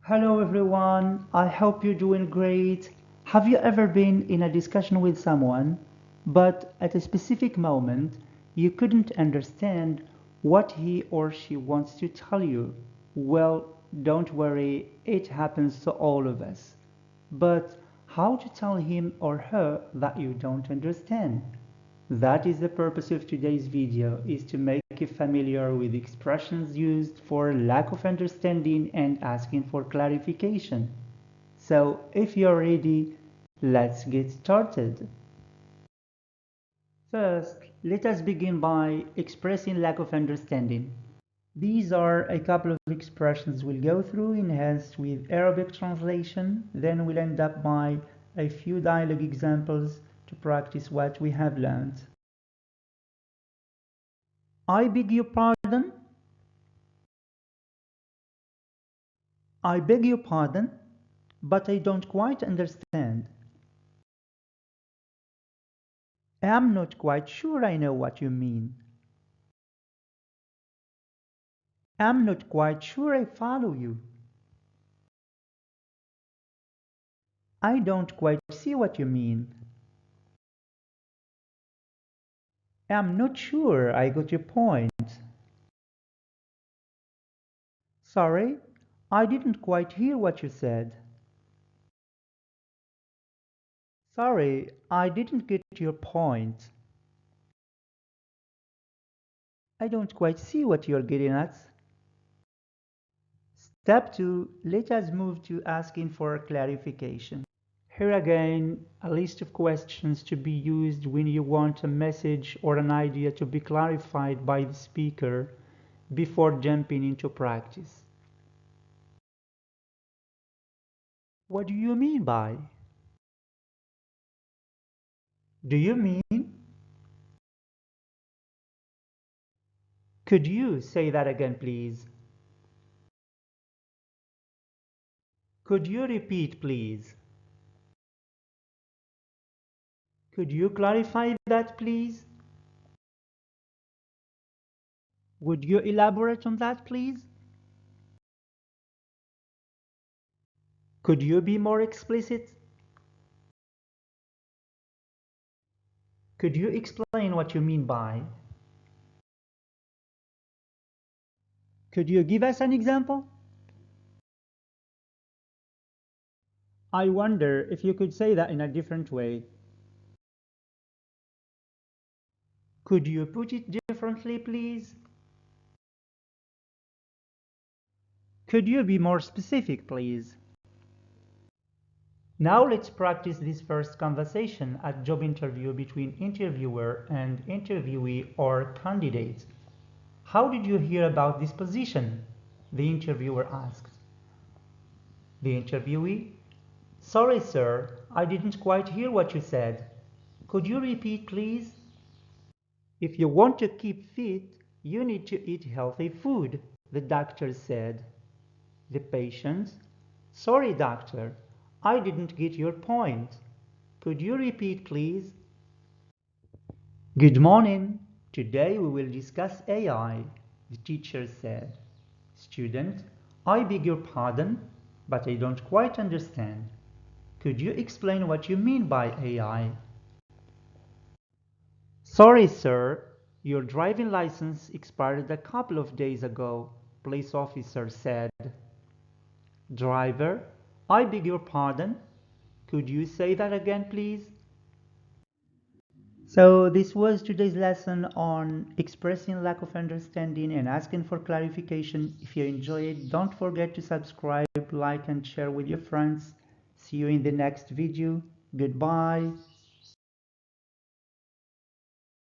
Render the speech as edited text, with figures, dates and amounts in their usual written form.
Hello everyone, I hope you're doing great. Have you ever been in a discussion with someone, but at a specific moment you couldn't understand what he or she wants to tell you? Well, don't worry, it happens to all of us. But how to tell him or her that you don't understand? That is the purpose of today's video, is to make you familiar with expressions used for lack of understanding and asking for clarification. So if you're ready, let's get started. First, let us begin by expressing lack of understanding. These are a couple of expressions we'll go through, enhanced with Arabic translation, then we'll end up by a few dialogue examples to practice what we have learned. I beg your pardon? I beg your pardon, but I don't quite understand. I'm not quite sure I know what you mean. I'm not quite sure I follow you. I don't quite see what you mean. I'm not sure I got your point. Sorry, I didn't quite hear what you said. Sorry, I didn't get your point. I don't quite see what you're getting at. Step 2. Let us move to asking for clarification. Here again, a list of questions to be used when you want a message or an idea to be clarified by the speaker before jumping into practice. What do you mean by? Do you mean? Could you say that again, please? Could you repeat, please? Could you clarify that, please? Would you elaborate on that, please? Could you be more explicit? Could you explain what you mean by? Could you give us an example? I wonder if you could say that in a different way. Could you put it differently, please? Could you be more specific, please? Now let's practice this first conversation at job interview between interviewer and interviewee or candidate. How did you hear about this position? The interviewer asked. The interviewee, sorry sir, I didn't quite hear what you said. Could you repeat, please? If you want to keep fit, you need to eat healthy food, the doctor said. The patient, sorry doctor, I didn't get your point. Could you repeat, please? Good morning. Today we will discuss AI, the teacher said. Student, I beg your pardon, but I don't quite understand. Could you explain what you mean by AI? Sorry, sir. Your driving license expired a couple of days ago, police officer said. Driver, I beg your pardon. Could you say that again, please? So this was today's lesson on expressing lack of understanding and asking for clarification. If you enjoy it, don't forget to subscribe, like, and share with your friends. See you in the next video. Goodbye.